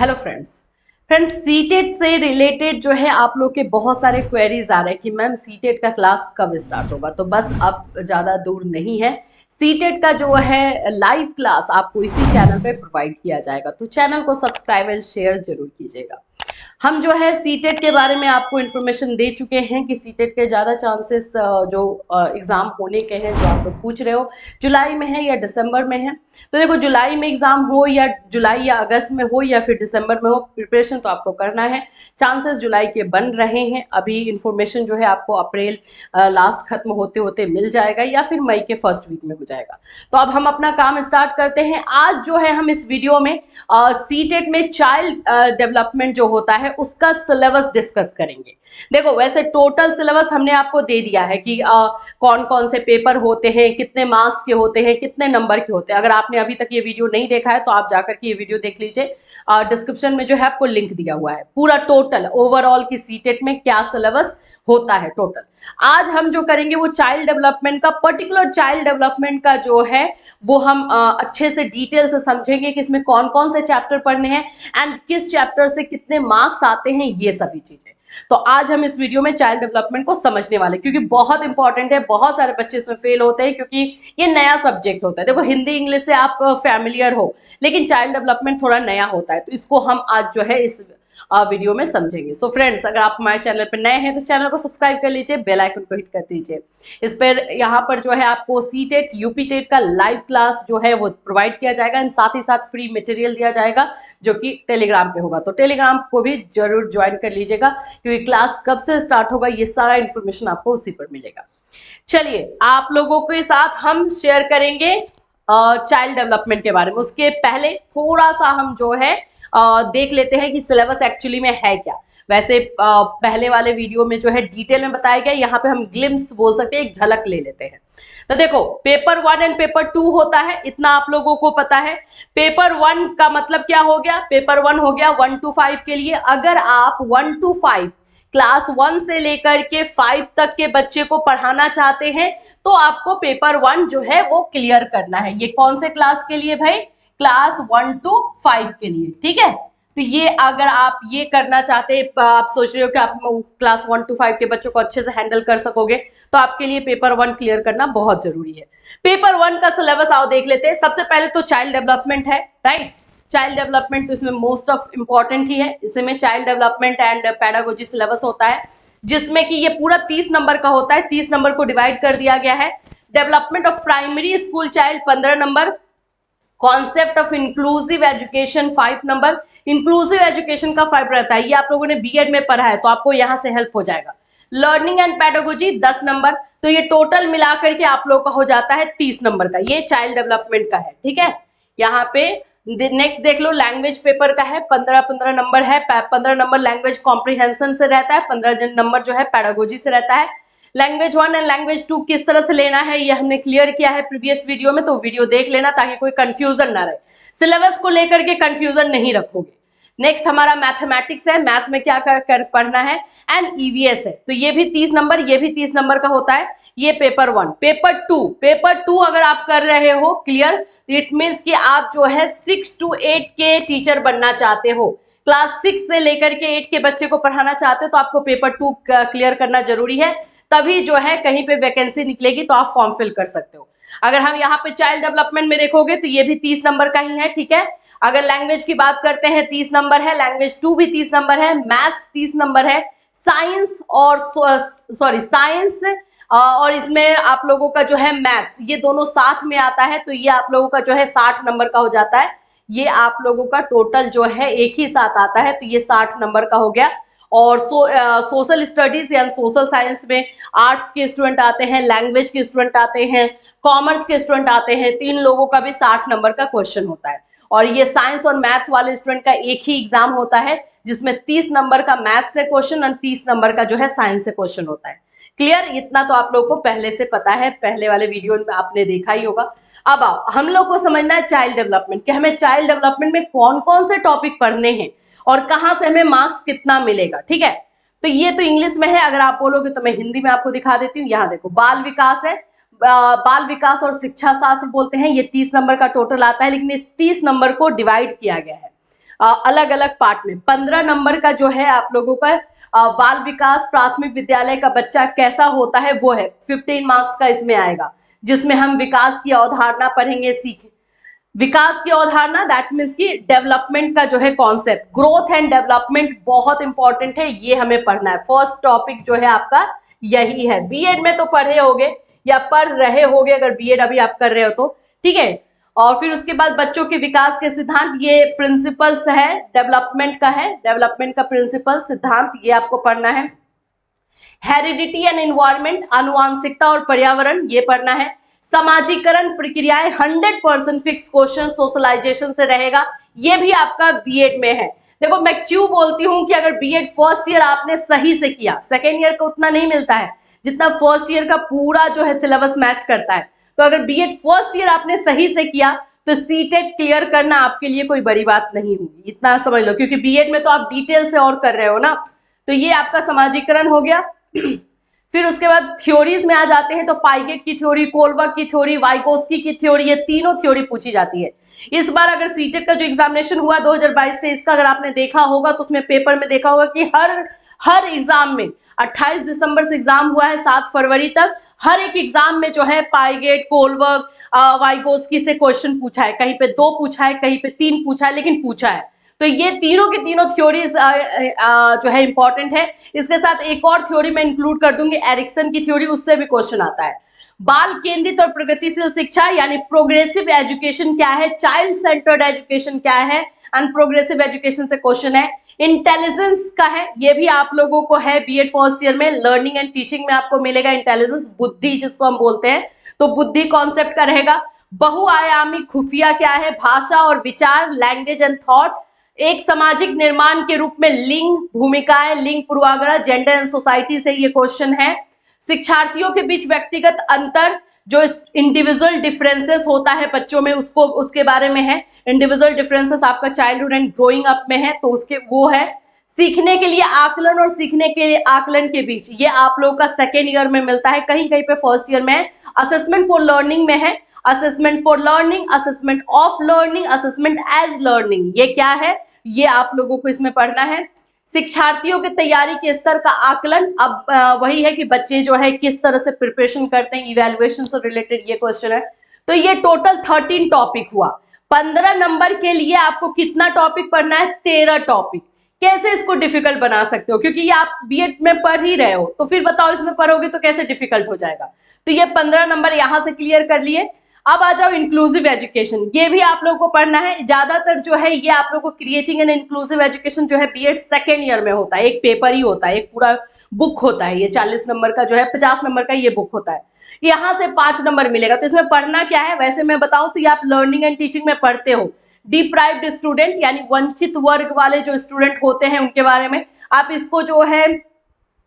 Hello friends CTET से related जो है आप लोग के बहुत सारे क्वेरीज आ रहे हैं कि मैम सीटेट का क्लास कब स्टार्ट होगा। तो बस अब ज़्यादा दूर नहीं है, सीटेट का जो है लाइव क्लास आपको इसी चैनल पे प्रोवाइड किया जाएगा। तो चैनल को सब्सक्राइब एंड शेयर जरूर कीजिएगा। हम जो है सीटेट के बारे में आपको इन्फॉर्मेशन दे चुके हैं कि सीटेट के ज़्यादा चांसेस जो एग्ज़ाम होने के हैं, जो आप लोग पूछ रहे हो जुलाई में है या दिसंबर में है। तो देखो, जुलाई में एग्ज़ाम हो या जुलाई या अगस्त में हो या फिर दिसंबर में हो, प्रिपरेशन तो आपको करना है। चांसेस जुलाई के बन रहे हैं। अभी इन्फॉर्मेशन जो है आपको अप्रैल लास्ट खत्म होते होते मिल जाएगा या फिर मई के फर्स्ट वीक में हो जाएगा। तो अब हम अपना काम स्टार्ट करते हैं। आज जो है हम इस वीडियो में सीटेट में चाइल्ड डेवलपमेंट जो होता है उसका सिलेबस डिस्कस करेंगे। देखो, वैसे टोटल सिलेबस हमने आपको दे दिया है कि कौन कौन से पेपर होते हैं, कितने मार्क्स के होते हैं, कितने नंबर के होते हैं। अगर आपने अभी तक ये वीडियो नहीं देखा है तो आप जाकर के ये वीडियो देख लीजिए। डिस्क्रिप्शन में जो है आपको लिंक दिया हुआ है, पूरा टोटल ओवरऑल की सीटेट में क्या सिलेबस होता है टोटल। आज हम जो करेंगे वो चाइल्ड डेवलपमेंट का, पर्टिकुलर चाइल्ड डेवलपमेंट का जो है वो हम अच्छे से डिटेल से समझेंगे कि इसमें कौन कौन से चैप्टर पढ़ने हैं एंड किस चैप्टर से कितने मार्क्स आते हैं, ये सभी चीजें। तो आज हम इस वीडियो में चाइल्ड डेवलपमेंट को समझने वाले, क्योंकि बहुत इंपॉर्टेंट है। बहुत सारे बच्चे इसमें फेल होते हैं क्योंकि ये नया सब्जेक्ट होता है। देखो, हिंदी इंग्लिश से आप फैमिलियर हो, लेकिन चाइल्ड डेवलपमेंट थोड़ा नया होता है। तो इसको हम आज जो है इस वीडियो में समझेंगे। सो फ्रेंड्स, अगर आप हमारे चैनल पर नए हैं तो चैनल को सब्सक्राइब कर लीजिए, बेल आइकन को हिट कर दीजिए। इस पर यहाँ पर जो है आपको सीटेट यूपी टेट का लाइव क्लास जो है वो प्रोवाइड किया जाएगा एंड साथ ही साथ फ्री मटेरियल दिया जाएगा जो कि टेलीग्राम पे होगा। तो टेलीग्राम को भी जरूर ज्वाइन कर लीजिएगा, क्योंकि क्लास कब से स्टार्ट होगा ये सारा इन्फॉर्मेशन आपको उसी पर मिलेगा। चलिए, आप लोगों के साथ हम शेयर करेंगे चाइल्ड डेवलपमेंट के बारे में। उसके पहले थोड़ा सा हम जो है देख लेते हैं कि सिलेबस एक्चुअली में है क्या। वैसे पहले वाले वीडियो में जो है डिटेल में बताया गया, यहाँ पे हम ग्लिम्स बोल सकते हैं, एक झलक ले लेते हैं। तो देखो, पेपर 1 एंड पेपर 2 होता है, इतना आप लोगों को पता है। पेपर 1 का मतलब क्या हो गया? पेपर 1 हो गया 1 to 5 के लिए। अगर आप 1 to 5 क्लास 1 से लेकर के 5 तक के बच्चे को पढ़ाना चाहते हैं तो आपको पेपर 1 जो है वो क्लियर करना है। ये कौन से क्लास के लिए भाई? क्लास 1 to 5 के लिए, ठीक है। तो ये अगर आप ये करना चाहते हैं, आप सोच रहे हो कि आप क्लास 1 to 5 के बच्चों को अच्छे से हैंडल कर सकोगे, तो आपके लिए पेपर 1 क्लियर करना बहुत जरूरी है। पेपर 1 का सिलेबस आओ देख लेते हैं। सबसे पहले तो चाइल्ड डेवलपमेंट है, राइट। चाइल्ड डेवलपमेंट तो इसमें मोस्ट ऑफ इंपॉर्टेंट ही है। इसमें child development and pedagogy syllabus होता है, जिसमें कि ये पूरा 30 नंबर का होता है। 30 नंबर को डिवाइड कर दिया गया है। Development of primary school child 15 number. Concept of inclusive education 5 number. Inclusive education का 5 रहता है, ये आप लोगों ने बीएड में पढ़ा है तो आपको यहां से हेल्प हो जाएगा। Learning and pedagogy 10 number. तो ये टोटल मिलाकर के आप लोग का हो जाता है 30 नंबर का। ये चाइल्ड डेवलपमेंट का है, ठीक है। यहाँ पे नेक्स्ट देख लो, लैंग्वेज पेपर का है, 15 नंबर है। 15 नंबर लैंग्वेज कॉम्प्रिहेंशन से रहता है, 15 नंबर जो है पेडागोजी से रहता है। लैंग्वेज 1 एंड लैंग्वेज 2 किस तरह से लेना है ये हमने क्लियर किया है प्रीवियस वीडियो में, तो वीडियो देख लेना ताकि कोई कंफ्यूजन ना रहे। सिलेबस को लेकर के कंफ्यूजन नहीं रखोगे। नेक्स्ट हमारा मैथमेटिक्स है। मैथ्स में क्या पढ़ना है? एंड ईवीएस है, तो ये भी 30 नंबर, ये भी 30 नंबर का होता है। ये पेपर 1। पेपर 2 अगर आप कर रहे हो क्लियर, इट मीन्स कि आप जो है 6 to 8 के टीचर बनना चाहते हो, क्लास 6 से लेकर के 8 के बच्चे को पढ़ाना चाहते हो, तो आपको पेपर 2 क्लियर करना जरूरी है। तभी जो है कहीं पे वैकेंसी निकलेगी तो आप फॉर्म फिल कर सकते हो। अगर हम यहाँ पे चाइल्ड डेवलपमेंट में देखोगे तो ये भी 30 नंबर का ही है, ठीक है। अगर लैंग्वेज की बात करते हैं 30 नंबर है, लैंग्वेज 2 भी 30 नंबर है, मैथ्स 30 नंबर है, साइंस और इसमें आप लोगों का जो है मैथ्स, ये दोनों साथ में आता है, तो ये आप लोगों का जो है 60 नंबर का हो जाता है। ये आप लोगों का टोटल जो है एक ही साथ आता है, तो ये 60 नंबर का हो गया। और सोशल स्टडीज या सोशल साइंस में आर्ट्स के स्टूडेंट आते हैं, लैंग्वेज के स्टूडेंट आते हैं, कॉमर्स के स्टूडेंट आते हैं, 3 लोगों का भी 60 नंबर का क्वेश्चन होता है। और ये साइंस और मैथ्स वाले स्टूडेंट का एक ही एग्जाम होता है, जिसमें 30 नंबर का मैथ्स से क्वेश्चन और 30 नंबर का जो है साइंस से क्वेश्चन होता है। क्लियर? इतना तो आप लोगों को पहले से पता है, पहले वाले वीडियो में आपने देखा ही होगा। अब आओ, हम लोग को समझना है चाइल्ड डेवलपमेंट, कि हमें चाइल्ड डेवलपमेंट में कौन कौन से टॉपिक पढ़ने हैं और कहां से हमें मार्क्स कितना मिलेगा, ठीक है। तो ये तो इंग्लिश में है, अगर आप बोलोगे तो मैं हिंदी में आपको दिखा देती हूँ। यहाँ देखो, बाल विकास है, बाल विकास और शिक्षा शास्त्र बोलते हैं, ये 30 नंबर का टोटल आता है, लेकिन इस 30 नंबर को डिवाइड किया गया है। अलग अलग पार्ट में। 15 नंबर का जो है आप लोगों का बाल विकास प्राथमिक विद्यालय का बच्चा कैसा होता है वो है, 15 मार्क्स का इसमें आएगा, जिसमें हम विकास की अवधारणा पढ़ेंगे, सीखें। विकास की अवधारणा दैट मीन्स की डेवलपमेंट का जो है कॉन्सेप्ट, ग्रोथ एंड डेवलपमेंट बहुत इंपॉर्टेंट है, ये हमें पढ़ना है। फर्स्ट टॉपिक जो है आपका यही है। बीएड में तो पढ़े होगे या पढ़ रहे होगे, अगर बीएड अभी आप कर रहे हो तो, ठीक है। और फिर उसके बाद बच्चों के विकास के सिद्धांत, ये प्रिंसिपल्स है, डेवलपमेंट का है, डेवलपमेंट का प्रिंसिपल सिद्धांत, ये आपको पढ़ना है। हेरिडिटी एंड एनवायरमेंट, आनुवांशिकता और पर्यावरण, ये पढ़ना है। समाजीकरण प्रक्रियाएं 100% फिक्स क्वेश्चन सोशलाइजेशन से रहेगा, ये भी आपका बीएड में है। देखो मैं क्यों बोलती हूँ कि अगर बीएड फर्स्ट ईयर आपने सही से किया, सेकेंड ईयर का उतना नहीं मिलता है जितना फर्स्ट ईयर का पूरा जो है सिलेबस मैच करता है। तो अगर बीएड फर्स्ट ईयर आपने सही से किया तो सीटेट क्लियर करना आपके लिए कोई बड़ी बात नहीं होगी, इतना समझ लो, क्योंकि बीएड में तो आप डिटेल से और कर रहे हो ना। तो ये आपका समाजीकरण हो गया। फिर उसके बाद थ्योरीज में आ जाते हैं, तो पाइगेट की थ्योरी, कोलबर्ग की थ्योरी, वाइगोस्की की थ्योरी, ये तीनों थ्योरी पूछी जाती है। इस बार अगर सीटेट का जो एग्जामिनेशन हुआ 2022 से, इसका अगर आपने देखा होगा तो उसमें पेपर में देखा होगा कि हर एग्जाम में 28 दिसंबर से एग्जाम हुआ है 7 फरवरी तक, हर एक एग्जाम में जो है पाइगेट, कोलबर्ग, वाइगोस्की से क्वेश्चन पूछा है, कहीं पे 2 पूछा है, कहीं पे 3 पूछा है, लेकिन पूछा है। तो ये तीनों की तीनों थ्योरीज जो है इंपॉर्टेंट है। इसके साथ एक और थ्योरी मैं इंक्लूड कर दूंगी, एरिक्सन की थ्योरी, उससे भी क्वेश्चन आता है। बाल केंद्रित और प्रगतिशील शिक्षा यानी प्रोग्रेसिव एजुकेशन क्या है, चाइल्ड सेंटर्ड एजुकेशन क्या है, एंड प्रोग्रेसिव एजुकेशन से क्वेश्चन है। इंटेलिजेंस का है, ये भी आप लोगों को है बीएड फर्स्ट ईयर में, लर्निंग एंड टीचिंग में आपको मिलेगा इंटेलिजेंस, बुद्धि जिसको हम बोलते हैं, तो बुद्धि कॉन्सेप्ट का रहेगा। बहुआयामी खुफिया क्या है, भाषा और विचार, लैंग्वेज एंड थॉट। एक सामाजिक निर्माण के रूप में लिंग भूमिकाएं, लिंग पूर्वाग्रह, जेंडर एंड सोसाइटी से ये क्वेश्चन है। शिक्षार्थियों के बीच व्यक्तिगत अंतर, जो इंडिविजुअल डिफरेंसेस होता है बच्चों में, उसको उसके बारे में है। इंडिविजुअल डिफरेंसेस आपका चाइल्डहुड एंड ग्रोइंग अप में है, तो उसके वो है। सीखने के लिए आकलन और सीखने के आकलन के बीच, ये आप लोगों का सेकेंड ईयर में मिलता है, कहीं कहीं पे फर्स्ट ईयर में है। असेसमेंट फॉर लर्निंग में है, assessment for learning, assessment of learning, assessment as learning, ये क्या है, ये आप लोगों को इसमें पढ़ना है। शिक्षार्थियों के तैयारी के स्तर का आकलन, अब वही है कि बच्चे जो है किस तरह से प्रिपरेशन करते हैं, इवैल्यूएशन से रिलेटेड ये क्वेश्चन है। तो ये टोटल 13 टॉपिक हुआ। 15 नंबर के लिए आपको कितना टॉपिक पढ़ना है, 13 टॉपिक। कैसे इसको डिफिकल्ट बना सकते हो, क्योंकि ये आप बीएड में पढ़ ही रहे हो, तो फिर बताओ इसमें पढ़ोगे तो कैसे डिफिकल्ट हो जाएगा। तो ये 15 नंबर यहां से क्लियर कर लिए। अब आ जाओ इंक्लूसिव एजुकेशन, ये भी आप लोगों को पढ़ना है। ज्यादातर जो है ये आप लोगों को क्रिएटिंग एंड इंक्लूसिव एजुकेशन जो है बीएड सेकेंड ईयर में होता है, एक पेपर ही होता है, एक पूरा बुक होता है, ये 40 नंबर का जो है, 50 नंबर का ये बुक होता है। यहाँ से 5 नंबर मिलेगा। तो इसमें पढ़ना क्या है, वैसे मैं बताऊं तो ये आप लर्निंग एंड टीचिंग में पढ़ते हो। डिप्राइव्ड स्टूडेंट यानी वंचित वर्ग वाले जो स्टूडेंट होते हैं उनके बारे में, आप इसको जो है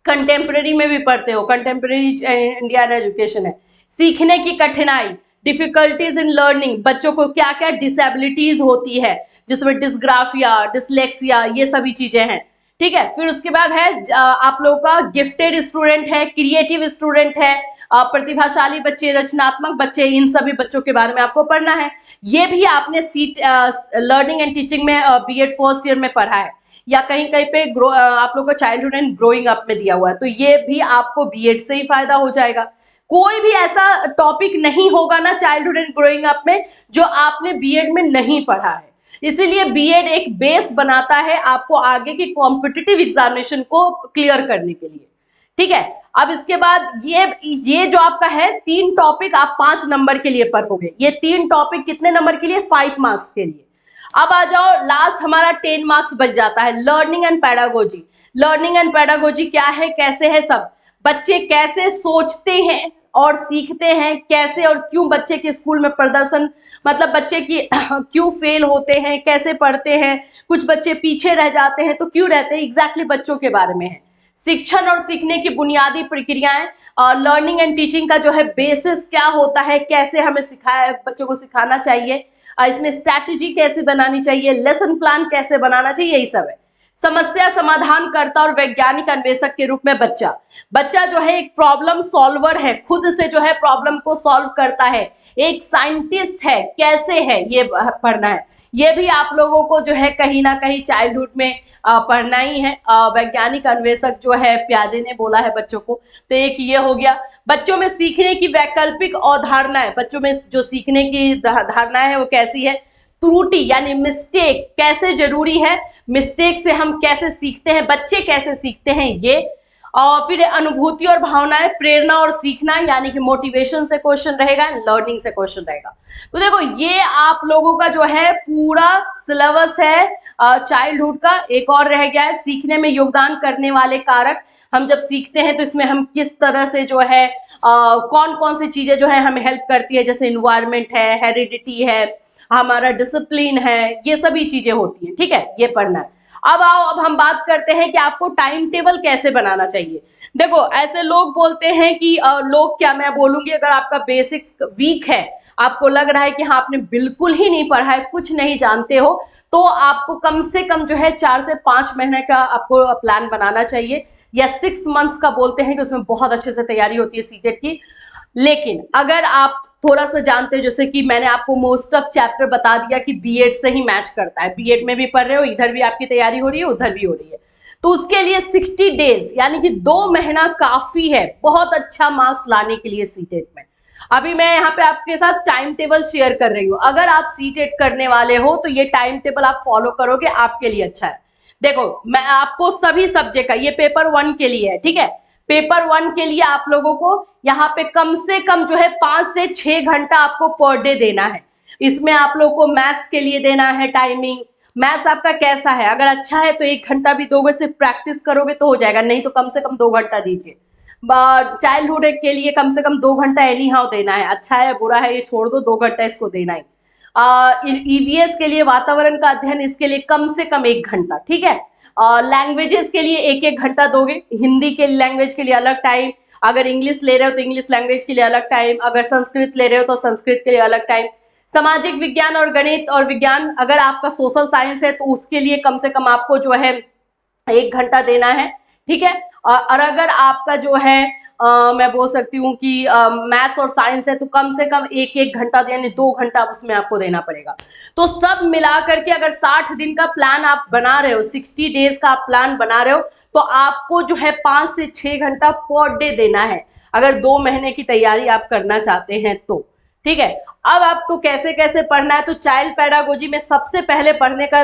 कंटेम्प्रेरी में भी पढ़ते हो, कंटेम्प्रेरी इंडियन एजुकेशन है। सीखने की कठिनाई, डिफिकल्टीज इन लर्निंग, बच्चों को क्या क्या डिसेबिलिटीज होती है, जिसमें डिस्ग्राफिया, डिसलेक्सिया, ये सभी चीजें हैं, ठीक है। फिर उसके बाद है आप लोगों का गिफ्टेड स्टूडेंट है, क्रिएटिव स्टूडेंट है, प्रतिभाशाली बच्चे, रचनात्मक बच्चे, इन सभी बच्चों के बारे में आपको पढ़ना है। ये भी आपने लर्निंग एंड टीचिंग में बीएड फर्स्ट ईयर में पढ़ा है, या कहीं कहीं पे आप लोगों को चाइल्डहुड एंड ग्रोइंग अप में दिया हुआ है, तो ये भी आपको बीएड से ही फायदा हो जाएगा। कोई भी ऐसा टॉपिक नहीं होगा ना चाइल्डहुड एंड ग्रोइंग अप में जो आपने बीएड में नहीं पढ़ा है। इसीलिए बीएड एक बेस बनाता है आपको आगे की कॉम्पिटिटिव एग्जामिनेशन को क्लियर करने के लिए, ठीक है। अब इसके बाद ये जो आपका है 3 टॉपिक आप 5 नंबर के लिए पढ़ोगे। ये 3 टॉपिक कितने नंबर के लिए, 5 मार्क्स के लिए। अब आ जाओ लास्ट हमारा 10 मार्क्स बच जाता है, learning and pedagogy. Learning and pedagogy क्या है, कैसे है, सब बच्चे कैसे सोचते हैं और सीखते हैं, कैसे और क्यों बच्चे के स्कूल में प्रदर्शन, मतलब बच्चे की क्यों फेल होते हैं, कैसे पढ़ते हैं, कुछ बच्चे पीछे रह जाते हैं तो क्यों रहते हैं, एग्जैक्टली बच्चों के बारे में है। शिक्षण और सीखने की बुनियादी प्रक्रियाएं, लर्निंग एंड टीचिंग का जो है बेसिस क्या होता है, कैसे हमें सिखाया बच्चों को सिखाना चाहिए, इसमें स्ट्रैटेजी कैसे बनानी चाहिए, लेसन प्लान कैसे बनाना चाहिए, यही सब है। समस्या समाधानकर्ता और वैज्ञानिक अन्वेषक के रूप में बच्चा बच्चा जो है एक प्रॉब्लम सॉल्वर है, खुद से जो है प्रॉब्लम को सॉल्व करता है, एक साइंटिस्ट है, कैसे है ये पढ़ना है। ये भी आप लोगों को जो है कहीं ना कहीं चाइल्डहुड में पढ़ना ही है। वैज्ञानिक अन्वेषक जो है प्याजे ने बोला है बच्चों को। तो एक ये हो गया। बच्चों में सीखने की वैकल्पिक अवधारणा है, बच्चों में जो सीखने की धारणा है वो कैसी है, त्रुटि यानी मिस्टेक कैसे जरूरी है, मिस्टेक से हम कैसे सीखते हैं, बच्चे कैसे सीखते हैं ये। और फिर अनुभूति और भावनाएं, प्रेरणा और सीखना यानी कि मोटिवेशन से क्वेश्चन रहेगा, लर्निंग से क्वेश्चन रहेगा। तो देखो ये आप लोगों का जो है पूरा सिलेबस है चाइल्डहुड का। एक और रह गया है सीखने में योगदान करने वाले कारक। हम जब सीखते हैं तो इसमें हम किस तरह से जो है कौन कौन सी चीजें जो है हमें हेल्प करती है, जैसे इन्वायरमेंट है, हेरिडिटी है, हमारा डिसिप्लिन है, ये सभी चीजें होती हैं। ठीक है, ये पढ़ना है। अब आओ, अब हम बात करते हैं कि आपको टाइम टेबल कैसे बनाना चाहिए। देखो ऐसे लोग बोलते हैं कि लोग क्या, मैं बोलूंगी अगर आपका बेसिक्स वीक है, आपको लग रहा है कि हाँ आपने बिल्कुल ही नहीं पढ़ा है, कुछ नहीं जानते हो, तो आपको कम से कम जो है 4 से 5 महीने का आपको प्लान बनाना चाहिए, या 6 मंथ्स का बोलते हैं कि उसमें बहुत अच्छे से तैयारी होती है सीटेट की। लेकिन अगर आप थोड़ा सा जानते हो, जैसे कि मैंने आपको मोस्ट ऑफ चैप्टर बता दिया कि बीएड से ही मैच करता है, बीएड में भी पढ़ रहे हो, इधर भी आपकी तैयारी हो रही है, उधर भी हो रही है, तो उसके लिए 60 डेज यानी कि 2 महीना काफी है बहुत अच्छा मार्क्स लाने के लिए सीटेट में। अभी मैं यहाँ पे आपके साथ टाइम टेबल शेयर कर रही हूँ। अगर आप सीटेट करने वाले हो तो ये टाइम टेबल आप फॉलो करोगे, आपके लिए अच्छा है। देखो मैं आपको सभी सब्जेक्ट का, ये पेपर 1 के लिए है, ठीक है, पेपर 1 के लिए आप लोगों को यहाँ पे कम से कम जो है 5 से 6 घंटा आपको पर डे देना है। इसमें आप लोगों को मैथ्स के लिए देना है टाइमिंग। मैथ्स आपका कैसा है, अगर अच्छा है तो 1 घंटा भी दोगे, सिर्फ प्रैक्टिस करोगे तो हो जाएगा, नहीं तो कम से कम 2 घंटा दीजिए। चाइल्डहुड के लिए कम से कम 2 घंटा एनी हाउ देना है, अच्छा है बुरा है ये छोड़ दो, 2 घंटा इसको देना है। ईवीएस के लिए, वातावरण का अध्ययन, इसके लिए कम से कम 1 घंटा, ठीक है। लैंग्वेजेस के लिए 1-1 घंटा दोगे, हिंदी के लैंग्वेज के लिए अलग टाइम, अगर इंग्लिश ले रहे हो तो इंग्लिश लैंग्वेज के लिए अलग टाइम, अगर संस्कृत ले रहे हो तो संस्कृत के लिए अलग टाइम। सामाजिक विज्ञान और गणित और विज्ञान, अगर आपका सोशल साइंस है तो उसके लिए कम से कम आपको जो है 1 घंटा देना है, ठीक है। और अगर आपका जो है मैं बोल सकती हूँ कि मैथ्स और साइंस है तो कम से कम 1-1 घंटा यानी 2 घंटा उसमें आपको देना पड़ेगा। तो सब मिला करके अगर 60 दिन का प्लान आप बना रहे हो, 60 डेज का आप प्लान बना रहे हो, तो आपको जो है 5 से 6 घंटा पर डे देना है, अगर 2 महीने की तैयारी आप करना चाहते हैं तो, ठीक है। अब आपको कैसे कैसे पढ़ना है, तो चाइल्ड पेडागोजी में सबसे पहले पढ़ने का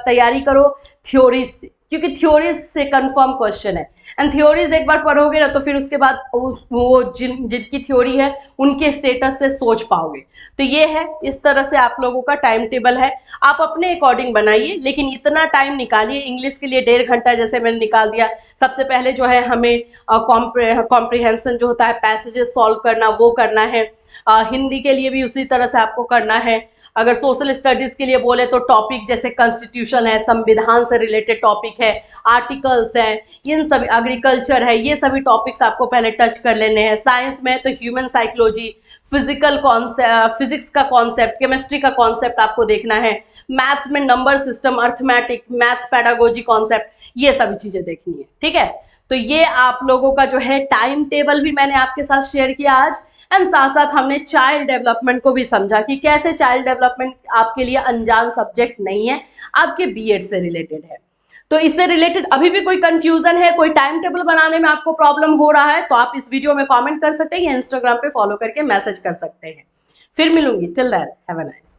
तैयारी करो थ्योरीज से, क्योंकि थ्योरीज से कंफर्म क्वेश्चन है। एंड थ्योरीज एक बार पढ़ोगे ना तो फिर उसके बाद वो जिनकी थ्योरी है उनके स्टेटस से सोच पाओगे। तो ये है, इस तरह से आप लोगों का टाइम टेबल है, आप अपने अकॉर्डिंग बनाइए, लेकिन इतना टाइम निकालिए। इंग्लिश के लिए 1.5 घंटा जैसे मैंने निकाल दिया। सबसे पहले जो है हमें कॉम्प्रिहेंशन जो होता है, पैसेजेस सॉल्व करना, वो करना है। हिंदी के लिए भी उसी तरह से आपको करना है। अगर सोशल स्टडीज के लिए बोले तो टॉपिक जैसे कॉन्स्टिट्यूशन है, संविधान से रिलेटेड टॉपिक है, आर्टिकल्स हैं, इन सभी, एग्रीकल्चर है, ये सभी टॉपिक्स आपको पहले टच कर लेने हैं। साइंस में तो human psychology, physical concept, physics का कॉन्सेप्ट, केमिस्ट्री का कॉन्सेप्ट आपको देखना है। मैथ्स में number system, arithmetic, maths pedagogy concept, ये सभी चीजें देखनी है, ठीक है। तो ये आप लोगों का जो है टाइम टेबल भी मैंने आपके साथ शेयर किया आज। एंड साथ साथ हमने चाइल्ड डेवलपमेंट को भी समझा कि कैसे चाइल्ड डेवलपमेंट आपके लिए अनजान सब्जेक्ट नहीं है, आपके बीएड से रिलेटेड है। तो इससे रिलेटेड अभी भी कोई कंफ्यूजन है, कोई टाइम टेबल बनाने में आपको प्रॉब्लम हो रहा है, तो आप इस वीडियो में कमेंट कर सकते हैं या इंस्टाग्राम पे फॉलो करके मैसेज कर सकते हैं। फिर मिलूंगी, till then have a nice.